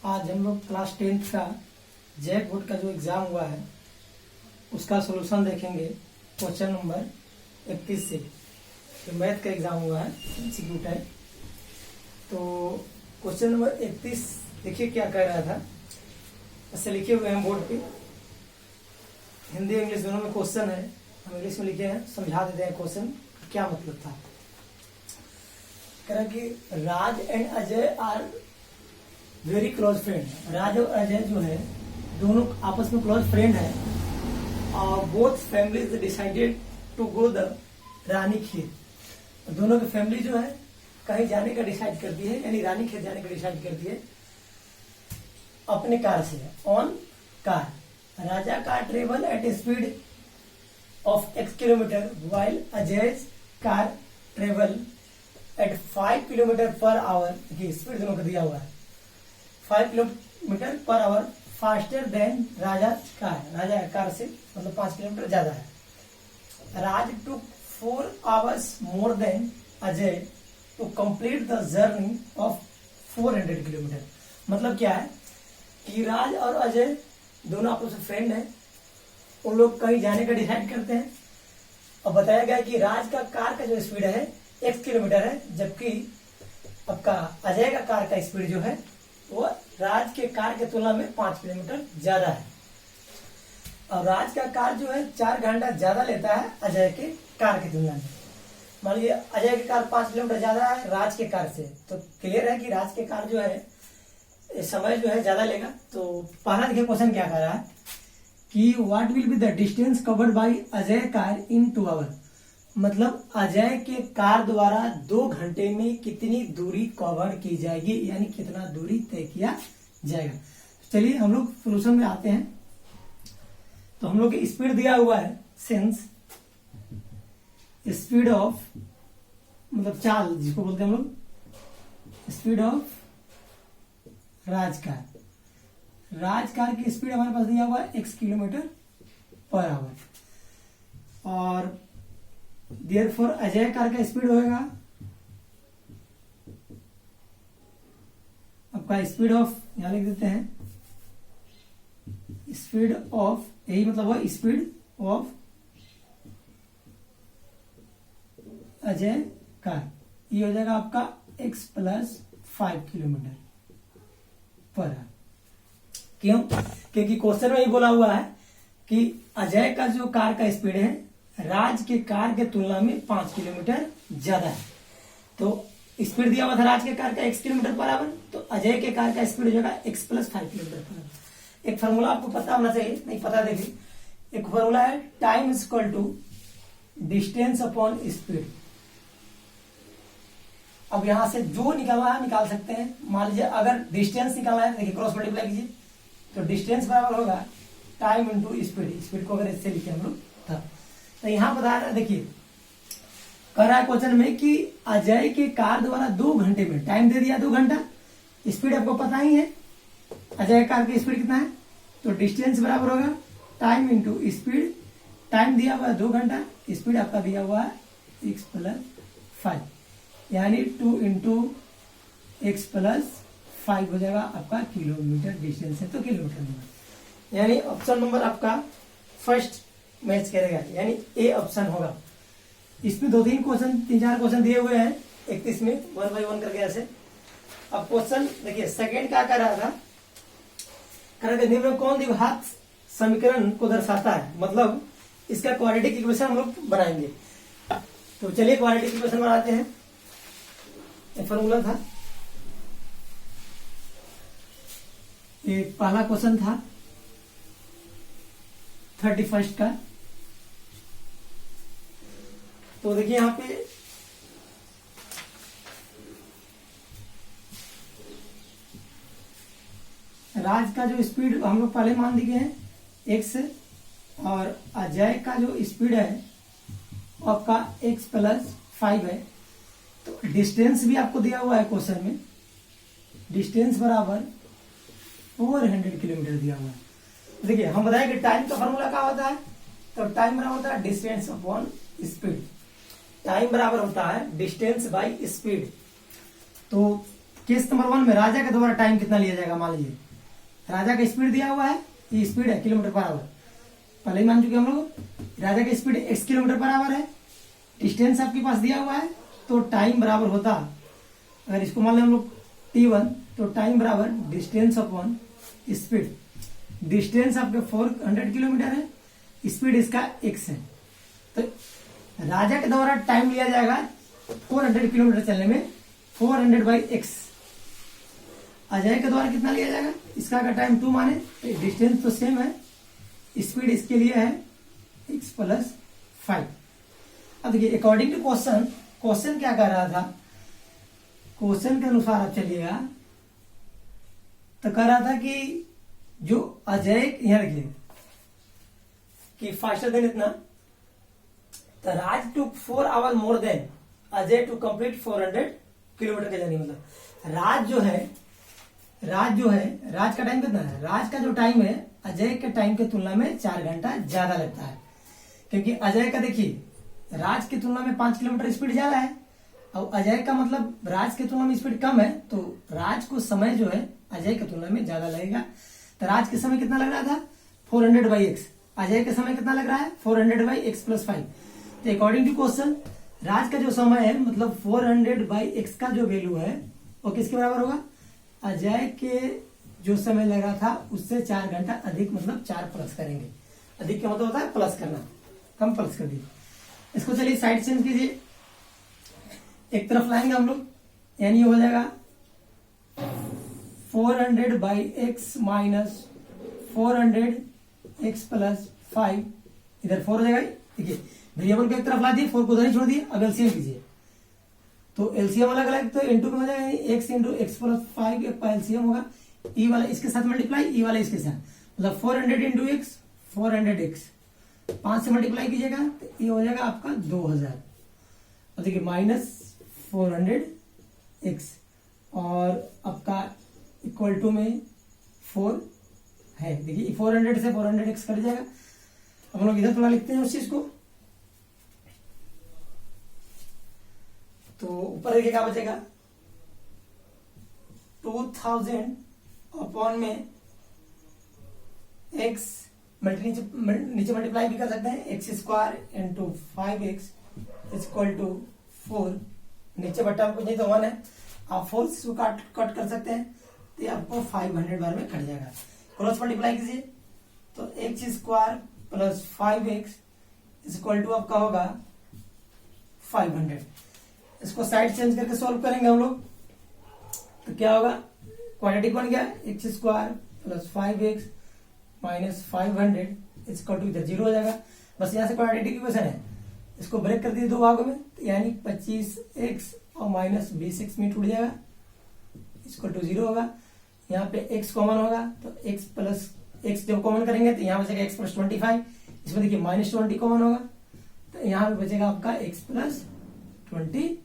आज हम लोग क्लास 10th का जैक बोर्ड का जो एग्जाम हुआ है उसका सॉल्यूशन देखेंगे क्वेश्चन नंबर 31 से। जो मैथ का एग्जाम हुआ है इंस्टीट्यूट है, तो क्वेश्चन नंबर 31 देखिए क्या कह रहा था। ऐसे लिखे हुए हैं बोर्ड पे, हिंदी इंग्लिश दोनों में क्वेश्चन है। हम इंग्लिश में लिखे हैं, समझा देते हैं क्वेश्चन क्या मतलब था। कह रहा कि Raj and Ajay are very close friend. Raj और अजय जो है दोनों आपस में क्लोज फ्रेंड है। और both families decided to go the Ranikhet. दोनों की फैमिली जो है कहीं जाने का डिसाइड करती है, यानी रानीखेत जाने का डिसाइड करती है अपने कार से, on car. Raja car travel at speed of x kilometre while Ajay car travel at 5 kilometre per hour. देखिए स्पीड दोनों का दिया हुआ है, 5 kilometre per hour faster than Raja car. Raja car से मतलब 5 किलोमीटर ज्यादा है। Raj took 4 hours more than Ajay to complete the journey of 400 kilometre. मतलब क्या है कि राज और अजय दोनों आपस में फ्रेंड हैं, उन लोग कहीं जाने का डिसाइड करते हैं। और बताया गया कि राज का कार का जो स्पीड है x किलोमीटर है, जबकि आपका अजय का कार का स्पीड जो है वो राज के कार के तुलना में 5 किलोमीटर ज्यादा है। और राज का कार जो है 4 घंटा ज्यादा लेता है अजय के कार की तुलना में। मान लीजिए अजय की कार 5 किलोमीटर ज्यादा है राज के कार से, तो क्लियर है कि राज के कार जो है समय जो है ज्यादा लेगा। तो पहला देखिए क्वेश्चन क्या कर रहा है कि what will be the distance covered by Ajay car in 2 hours। मतलब अजय के कार द्वारा 2 घंटे में कितनी दूरी कवर की जाएगी, यानी कितना दूरी तय किया जाएगा। चलिए हम लोग सोल्यूशन में आते हैं। तो हम लोग की स्पीड दिया हुआ है, सिंस स्पीड ऑफ मतलब चाल जिसको बोलते हैं हम लोग, स्पीड ऑफ राजकार की स्पीड हमारे पास दिया हुआ है x किलोमीटर पर आवर। और देयरफॉर अजय कार का स्पीड होगा आपका स्पीड ऑफ, यहां लिख देते हैं स्पीड ऑफ, यही मतलब हुआ स्पीड ऑफ अजय कार। ये हो जाएगा आपका x + 5 किलोमीटर पर आवर। क्यों? क्योंकि क्वेश्चन में ही बोला हुआ है कि अजय का जो कार का स्पीड है राज के कार के तुलना में 5 किलोमीटर ज्यादा है। तो स्पीड दिया हुआ था राज के कार का x किलोमीटर पर आवर, तो अजय के कार का स्पीड हो जाएगा x + 5 किलोमीटर पर आवर। एक फॉर्मूला आपको पता होना चाहिए, नहीं पता देखिए, एक फॉर्मूला है time equal to distance upon speed. अब यहां से जो निकालना है निकाल सकते हैं। मान लीजिए अगर डिस्टेंस निकालना है, देखिए क्रॉस मल्टीप्लाई कीजिए, तो डिस्टेंस बराबर होगा टाइम इंटू स्पीड। स्पीड को अगर इससे लिखे हम लोग था, तो यहां बता रहा है, देखिए कह रहा है क्वेश्चन में कि अजय के कार द्वारा 2 घंटे में, टाइम दे दिया 2 घंटा, स्पीड आपको पता ही है अजय कार की स्पीड कितना है, तो डिस्टेंस बराबर होगा टाइम इंटू स्पीड। टाइम दिया हुआ है 2 घंटा, स्पीड आपका दिया हुआ है x + 5, यानी 2 × x + 5 हो जाएगा आपका किलोमीटर। डिस्टेंस है तो किलोमीटर में, यानी ऑप्शन नंबर आपका फर्स्ट मैच करेगा, यानी ए ऑप्शन होगा। इसमें 2-3 क्वेश्चन 3-4 क्वेश्चन दिए हुए हैं 31 में 1 by 1 करके ऐसे। अब क्वेश्चन देखिए सेकेंड क्या कर रहा था, कह रहा था निम्न में कौन द्विघात समीकरण को दर्शाता है। मतलब इसका क्वाड्रेटिक इक्वेशन हम लोग बनाएंगे। तो चलिए क्वाड्रेटिक इक्वेशन बनाते हैं। एक फॉर्मूला था, ये पहला क्वेश्चन था 31 का। तो देखिए यहां पे राज का जो स्पीड हम लोग पहले मान दिए हैं x, और अजय का जो स्पीड है आपका x + 5 है। तो डिस्टेंस भी आपको दिया हुआ है क्वेश्चन में, डिस्टेंस बराबर 400 किलोमीटर दिया हुआ है। देखिए हम बताएं कि टाइम का फॉर्मूला क्या होता है, तो टाइम बराबर होता है डिस्टेंस अपॉन स्पीड। टाइम बराबर होता है डिस्टेंस बाय स्पीड। तो केस नंबर 1 में राजा के द्वारा टाइम कितना लिया जाएगा, मान लीजिए राजा का स्पीड दिया हुआ है, ये स्पीड है किलोमीटर पर आवर, पहले ही मान चुके हम लोग। राजा का speed x kilometre per our है, डिस्टेंस आपके पास दिया हुआ है, तो टाइम बराबर होता, अगर इसको मान लें हम लोग t1, तो टाइम बराबर डिस्टेंस अपॉन स्पीड। डिस्टेंस आपके 400 किलोमीटर है, स्पीड इसका x है, तो राजा के द्वारा टाइम लिया जाएगा 400 किलोमीटर चलने में 400 बाई x। अजय के द्वारा कितना लिया जाएगा, इसका अगर टाइम 2 माने तो डिस्टेंस तो सेम है, स्पीड इसके लिए है x प्लस 5। अब देखिए अकॉर्डिंग टू क्वेश्चन, क्वेश्चन क्या कर रहा था, क्वेश्चन के अनुसार आप चलिएगा तो कह रहा था कि जो अजय, यहां देखिए कि फास्टर देन इतना, तो Raj took 4 hour more than Ajay to complete 400 kilometre का जर्नी। मतलब राज जो है राज का टाइम कितना है, राज का जो टाइम है अजय के टाइम की तुलना में 4 घंटा ज्यादा लगता है, क्योंकि अजय का देखिए राज की तुलना में 5 किलोमीटर स्पीड ज्यादा है, और अजय का मतलब राज की तुलना में स्पीड कम है, तो राज को समय जो है अजय की तुलना में ज्यादा लगेगा। तो राज के समय कितना लग रहा था 400 बाई एक्स, अजय के समय कितना लग रहा है 400 बाई एक्स प्लस 5। तो अकॉर्डिंग टू क्वेश्चन राज का जो समय है मतलब 400 बाई एक्स का जो वैल्यू है वो किसके बराबर होगा, अजय के जो समय लगा था उससे 4 घंटा अधिक, मतलब 4 प्लस करेंगे। अधिक क्या मतलब होता है प्लस करना, कम प्लस कर दिए। इसको चलिए साइड चेंज कीजिए, एक तरफ लाएंगे हम लोग, यानी हो जाएगा 400 by x minus 400 x plus 5, इधर 4 हो जाएगा। देखिए वेरिएबल को एक तरफ ला दिए, 4 को उधर ही छोड़ दिए, अब एलसीएम कीजिए, तो एलसीएम अलग अलग, तो इनटू में हो जाएगा एक्स इंटू एक्स प्लस 5 का एलसीएम होगा, ई वाला इसके साथ मल्टीप्लाई, ई वाला इसके साथ, मतलब 400 इंटू एक्स 400 एक्स, 5 से मल्टीप्लाई कीजिएगा तो ये हो जाएगा आपका 2000, और देखिए माइनस 400 एक्स, और आपका इक्वल टू में 4 है। देखिए 400 से 400 एक्स कट जाएगा। अब हम लोग इधर थोड़ा लिखते हैं उस चीज को, तो ऊपर देखिए क्या बचेगा 2000 अपॉन में एक्स, नीचे मल्टीप्लाई भी कर सकते हैं, x square into 5x equal to 4, नीचे बट्टा में कुछ नहीं तो 1 है, आप 4 से कट कर सकते हैं, तो आपको 500 बार में कट जाएगा। क्रॉस मल्टीप्लाई कीजिए तो x square plus 5x equal to आपका होगा 500। इसको साइड चेंज करके सॉल्व करेंगे हम लोग, तो क्या होगा, क्वाड्रेटिक बन गया, x square plus 5x minus 500 इसका टू इधर 0 हो जाएगा। बस यहाँ से क्वाड्रेटिक इक्वेशन है, इसको ब्रेक कर दिए 2 भागों में, तो यानी 25x और माइनस 20x में टूट जाएगा, इसको टू 0 होगा। यहाँ पे x कॉमन होगा तो x प्लस x जब कॉमन करेंगे तो यहाँ बचेगा x प्लस 25, इसमें देखिए माइनस 20 कॉमन होगा, तो यहाँ पे बचेगा आपका x प्लस 25,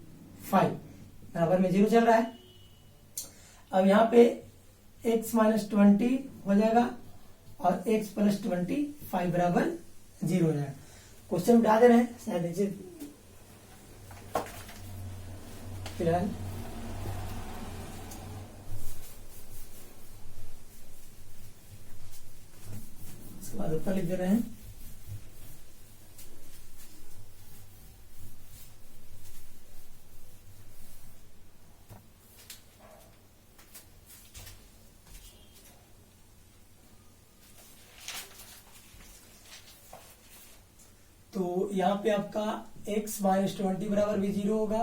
बराबर में 0 चल रहा है। अब यहाँ पे x माइनस 20 हो जाएगा और x प्लस 25 बराबर 0 हो जाएगा। क्वेश्चन उठा दे रहे हैं शायद नीचे फिलहाल, उसके बाद ऊपर लिख दे रहे हैं। तो यहाँ पे आपका x माइनस 20 बराबर भी 0 होगा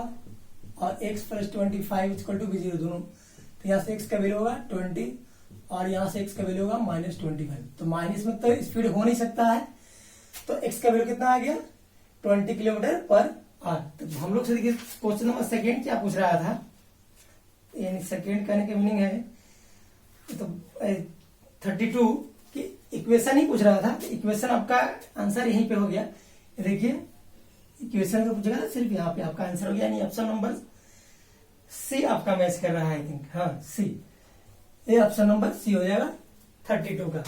और x प्लस 25 इक्वल टू भी 0 दोनों, तो यहाँ से x का वैल्यू होगा 20 और यहाँ से x का वैल्यू होगा माइनस 25, तो माइनस में तो स्पीड हो नहीं सकता है, तो x का वैल्यू कितना आ गया 20 किलोमीटर पर आवर। तो हम लोग से देखिए क्वेश्चन नंबर सेकेंड क्या पूछ रहा था, यानी सेकेंड कहने का मीनिंग है तो 32 की इक्वेशन ही पूछ रहा था, तो इक्वेशन आपका आंसर यहीं पे हो गया। देखिए इक्वेशन का पूछेगा ना, सिर्फ यहाँ पे आपका आंसर हो गया, यानी ऑप्शन नंबर सी आपका मैच कर रहा है, आई थिंक, हाँ सी, ये ऑप्शन नंबर सी हो जाएगा 32 का।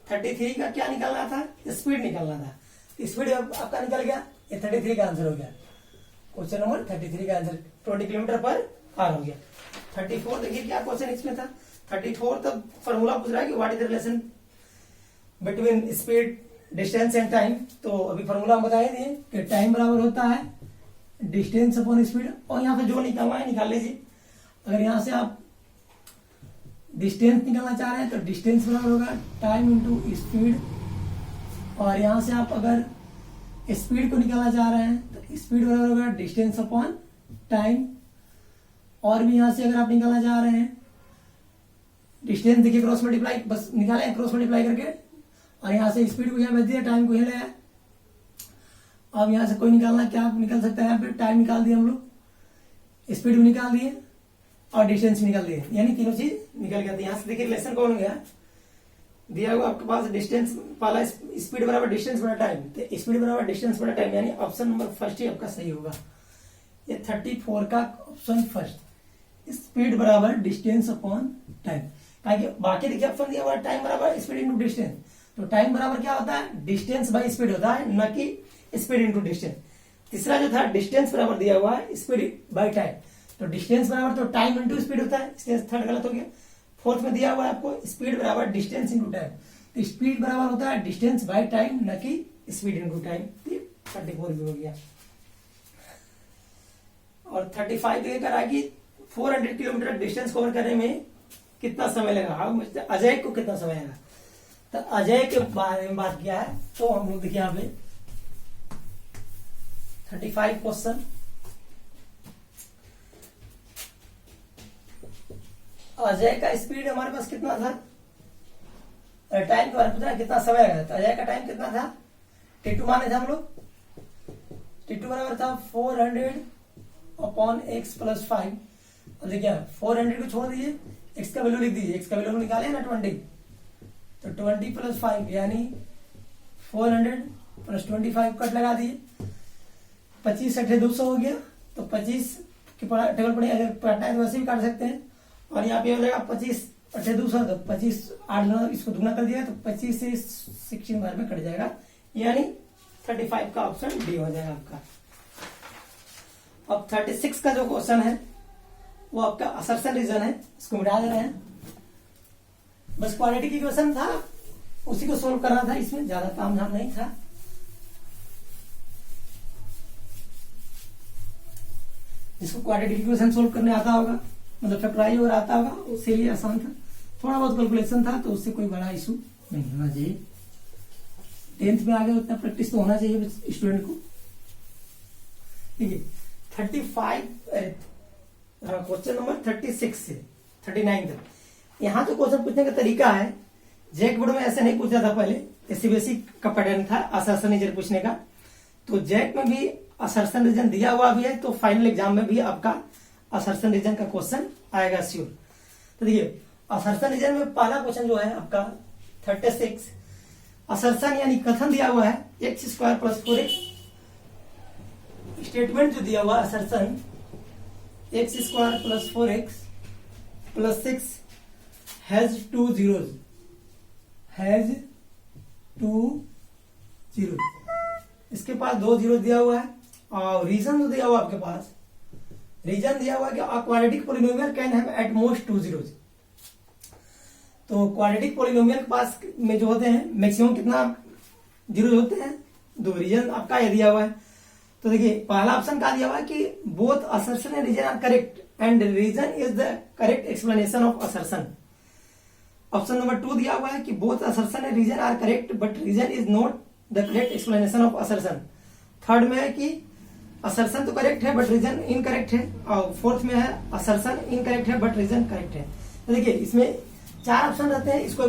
33 का क्या निकालना था, स्पीड निकालना था, स्पीड आपका निकल गया, ये 33 का आंसर हो गया। क्वेश्चन नंबर 33 का आंसर 20 किलोमीटर पर आवर हो गया। 34 देखिए क्या क्वेश्चन इसमें था। 34 तब फॉर्मूला पूछ रहा है कि what is the relation between speed, distance and time. तो अभी फॉर्मूला हम बताए थे कि टाइम बराबर होता है डिस्टेंस अपॉन स्पीड, और यहाँ से जो निकालना है निकाल लीजिए। अगर यहाँ से आप डिस्टेंस निकालना चाह रहे हैं तो डिस्टेंस बराबर होगा टाइम इंटू स्पीड, और यहाँ से आप अगर स्पीड को निकालना चाह रहे हैं तो स्पीड बराबर होगा डिस्टेंस अपॉन टाइम। और भी यहाँ से अगर आप निकालना चाह रहे हैं डिस्टेंस, देखिए क्रॉस मल्टीप्लाई बस निकाले क्रॉस मल्टीप्लाई करके, और यहाँ से स्पीड को यहाँ भेज दिया, टाइम को यहाँ ले आया। अब यहाँ से कोई निकालना क्या निकल सकता है, यहाँ पे टाइम निकाल दिया हम लोग, स्पीड भी निकाल दिए और डिस्टेंस भी निकाल दिए, यानी तीनों चीज निकल गया। यहाँ से देखिए रिलेशन कौन हो गया, दिया हुआ आपके पास डिस्टेंस वाला स्पीड बराबर डिस्टेंस बड़ा टाइम, तो स्पीड बराबर डिस्टेंस बड़ा टाइम, यानी ऑप्शन नंबर फर्स्ट ही आपका सही होगा। ये 34 का ऑप्शन फर्स्ट, स्पीड बराबर डिस्टेंस अपॉन टाइम। ताकि बाकी देखिए ऑप्शन दिया हुआ टाइम बराबर स्पीड इंटू डिस्टेंस, तो टाइम बराबर क्या होता है डिस्टेंस बाई स्पीड होता है, न कि स्पीड इंटू डिस्टेंस। तीसरा जो था डिस्टेंस बराबर दिया हुआ है स्पीड बाई टाइम, तो डिस्टेंस बराबर तो टाइम इंटू स्पीड होता है, इसलिए थर्ड गलत हो गया। फोर्थ में दिया हुआ है आपको स्पीड बराबर डिस्टेंस इंटू टाइम, तो स्पीड बराबर होता है डिस्टेंस बाई टाइम, न कि स्पीड इंटू टाइम। 34 भी हो गया। और 35 ये करा कि 400 किलोमीटर डिस्टेंस कवर करने में कितना समय लगा, अजय को कितना समय लगा। तो अजय के बारे में बात किया है, तो हम लोग देखिए यहाँ पे 35 क्वेश्चन। अजय का स्पीड हमारे पास कितना था, टाइम के बारे में पूछा कितना समय लगा, तो अजय का टाइम कितना था, T2 माने थे हम लोग, T2 बराबर था 400 अपॉन x प्लस 5। और देखिए 400 को छोड़ दीजिए, x का वैल्यू लिख दीजिए, x का वैल्यू निकाले ना 20, तो 20 प्लस 5 यानी 400 प्लस 25 कट लगा दिए, 25 अठे 200 हो गया, तो 25 की टेबल पड़े, अगर काटना है तो वैसे भी काट सकते हैं। और यहाँ पे हो जाएगा 25 अठे 200, तो 25 8 इसको दुगना कर दिया, तो 25 से 16 बार में कट जाएगा, यानी 35 का ऑप्शन डी हो जाएगा आपका। अब 36 का जो क्वेश्चन है वो आपका असर्शन रीजन है, इसको मिटा दे रहे हैं। बस क्वालिटी की क्वेश्चन था, उसी को सोल्व करना था, इसमें ज्यादा काम धाम नहीं था। जिसको क्वालिटी की क्वेश्चन सोल्व करने आता होगा, मतलब फैक्टराइज और आता होगा, उसके लिए आसान था। थोड़ा बहुत कैलकुलेशन था, तो उससे कोई बड़ा इशू नहीं होना चाहिए। 10th में आगे उतना प्रैक्टिस तो होना चाहिए स्टूडेंट को। ठीक है, 35 क्वेश्चन नंबर 36 से 39 तक। यहाँ तो क्वेश्चन पूछने का तरीका है, जैक बोर्ड में ऐसे नहीं पूछा था पहले, ऐसे बेसिक का पैटर्न था असर्शन रीजन पूछने का। तो जैक में भी असर्शन रीजन दिया हुआ भी है, तो फाइनल एग्जाम में भी आपका असर्शन रीजन का क्वेश्चन आएगा श्योर। तो देखिए असर्शन रीजन में पहला क्वेश्चन जो है आपका 36, असर्शन यानी कथन दिया हुआ है x² प्लस 4x। स्टेटमेंट जो दिया हुआ assertion x² plus 4x plus 6 has 2 zeros, has 2 zeros। इसके पास 2 जीरो दिया हुआ है, और रीजन जो दिया हुआ आपके पास, रीजन दिया हुआ है कि a quadratic polynomial can have at most 2 zeros। तो क्वाड्रेटिक पोलिनोमियल के पास में जो होते हैं मैक्सिमम कितना जीरो होते हैं, 2। रीजन आपका ये दिया हुआ है। तो देखिए पहला ऑप्शन का दिया हुआ है कि both assertion and reason are correct and reason is the correct explanation of assertion. Option number 2 दिया हुआ है कि both assertion and reason are correct but reason is not the correct explanation of assertion. Third में है कि assertion तो correct है but reason incorrect है, और फोर्थ में है असर्शन इनकरेक्ट है बट रीजन करेक्ट है। तो देखिए इसमें 4 ऑप्शन रहते हैं, इसको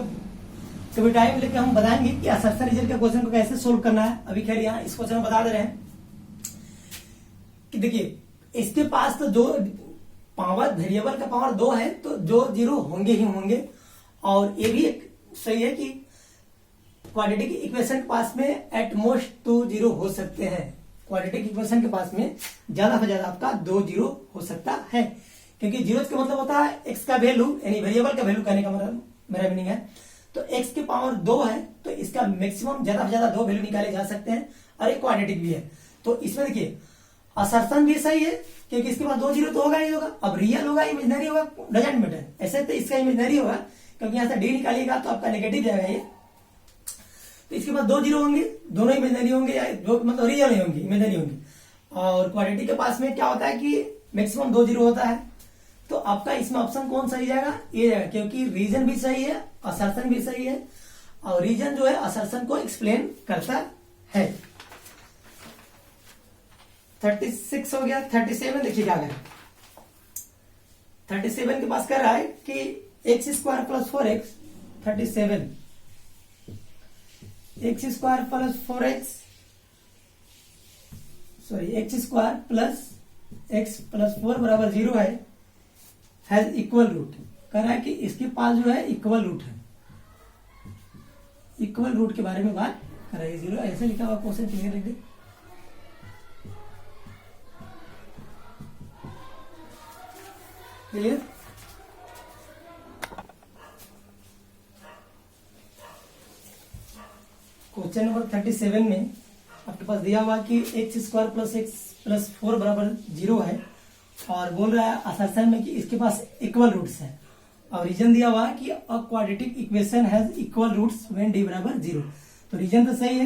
कभी टाइम लेके हम बताएंगे कि असर्शन रीजन के क्वेश्चन को कैसे सोल्व करना है। अभी खैर यहाँ इस क्वेश्चन में बता दे रहे हैं कि देखिए इसके पास तो जो पावर वेरिएबल का पावर 2 है, तो जो जीरो होंगे ही होंगे। और ये भी एक सही है कि क्वाड्रेटिक इक्वेशन के पास में एट मोस्ट 2 जीरो हो सकते हैं। क्वाड्रेटिक इक्वेशन के पास में ज्यादा से ज्यादा आपका 2 जीरो हो सकता है, क्योंकि जीरो का मतलब होता है एक्स का वैल्यू, यानी वेरिएबल का वैल्यू कहने का मेरा मीनिंग है। तो एक्स की पावर 2 है, तो इसका मैक्सिमम ज्यादा से ज्यादा 2 वैल्यू निकाले जा सकते हैं, और एक क्वाड्रेटिक भी है। तो इसमें देखिए असर्शन भी सही है क्योंकि इसके पास 2 जीरो तो होगा ही होगा। अब रियल होगा इमेजिनरी होगा डजेंट मैटर, ऐसे तो इसका इमेजिनरी होगा क्योंकि यहाँ से डी निकालिएगा तो आपका नेगेटिव जाएगा ये। तो इसके पास 2 जीरो होंगे, दोनों इमेजिनरी होंगे या दो मतलब रियल नहीं होंगे, इमेजिनरी होंगे। और क्वाड्रेटिक के पास में क्या होता है कि मैक्सिमम 2 जीरो होता है। तो आपका इसमें ऑप्शन कौन सही जाएगा, ये जाएगा क्योंकि रीजन भी सही है, असर्शन भी सही है और रीजन जो है असर्शन को एक्सप्लेन करता है। 36 हो गया। 37 देखिए क्या करें। 37 के पास कर रहा है कि x square plus 4x, 37 x square plus 4x sorry x square plus x plus 4 बराबर 0 है, हैज इक्वल रूट। कह रहा है कि इसके पास जो है इक्वल रूट है। इक्वल रूट के बारे में बात कर रहा है। 0 ऐसे लिखा हुआ क्वेश्चन क्लियर लिख दे। क्लियर। क्वेश्चन नंबर 37 में आपके पास दिया हुआ कि x square plus x plus 4 बराबर 0 है और बोल रहा है असर्शन में कि इसके पास इक्वल रूट्स है और रीजन दिया हुआ है कि a quadratic equation has equal roots when D बराबर 0। तो रीजन तो सही है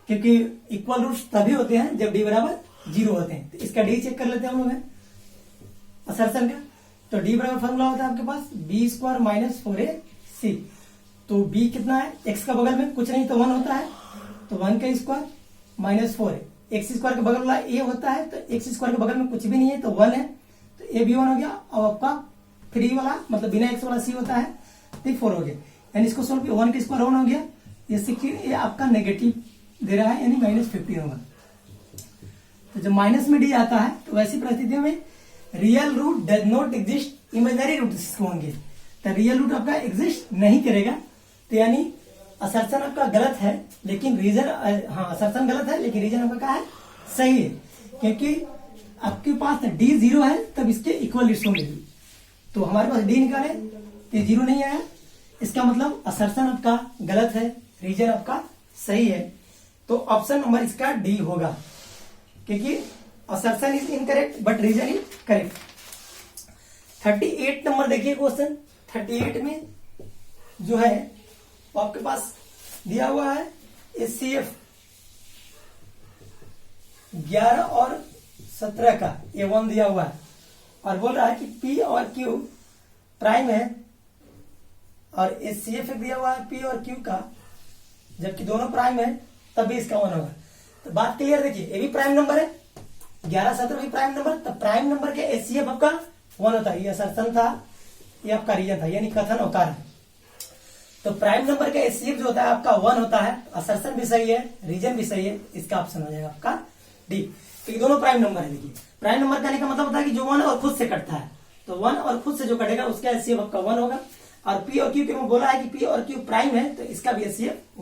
क्योंकि इक्वल रूट्स तभी होते हैं जब डी बराबर 0 होते हैं। तो इसका डी चेक कर लेते हैं हम लोग असर्शन का। तो डी बराबर फॉर्मूला होता है आपके पास बी स्क्वायर माइनस 4ac। तो b कितना है, x का बगल में कुछ नहीं तो 1 होता है, तो 1 का स्क्वायर माइनस 4 है। एक्स स्क्वायर के बगल वाला a होता है तो एक्स स्क्वायर के बगल में कुछ भी नहीं है तो 1 है, तो a भी 1 हो गया। और आपका 3 वाला मतलब बिना x वाला c होता है तो 4 हो गया। यानी इसको सोल्व किया 1 का स्क्वायर 1 हो गया, ये 16 ये आपका नेगेटिव दे रहा है यानी -15 होगा। तो जब माइनस में डी आता है तो वैसी परिस्थितियों में real root does not exist, imaginary root होंगे। तो रियल रूट आपका एग्जिस्ट नहीं करेगा। तो यानी असर्शन आपका गलत है लेकिन रीजन, हाँ असर्शन गलत है लेकिन रीजन आपका क्या है, सही है क्योंकि आपके पास डी 0 है तब इसके इक्वल रूट्स होंगे। तो हमारे पास डी निकाले तो 0 नहीं आया, इसका मतलब असर्शन आपका गलत है, रीजन आपका सही है। तो ऑप्शन नंबर इसका डी होगा क्योंकि assertion is incorrect but reason is correct. 38 number देखिए क्वेश्चन। 38 में जो है वो आपके पास दिया हुआ है HCF 11 और 17 का ये 1 दिया हुआ है और बोल रहा है कि P और Q प्राइम है और HCF दिया हुआ है P और Q का, जबकि दोनों प्राइम है तब भी इसका 1 होगा। तो बात क्लियर देखिए, ये भी प्राइम नंबर है, 11 17 भी प्राइम नंबर, तब प्राइम नंबर के HCF आपका 1 होता है। ये असर्शन था, ये आपका रीजन था यानी कथन और कारण। तो प्राइम नंबर का HCF जो होता है आपका 1 होता है, असर्शन भी सही है, रीजन भी सही है, इसका ऑप्शन हो जाएगा आपका डी क्योंकि दोनों प्राइम नंबर है। देखिए प्राइम नंबर कहने का मतलब होता है कि जो 1 और खुद से कटता है, तो 1 और खुद से जो कटेगा उसका HCF आपका 1 होगा। और P और Q के में बोला है कि P और Q प्राइम है तो इसका भी HCF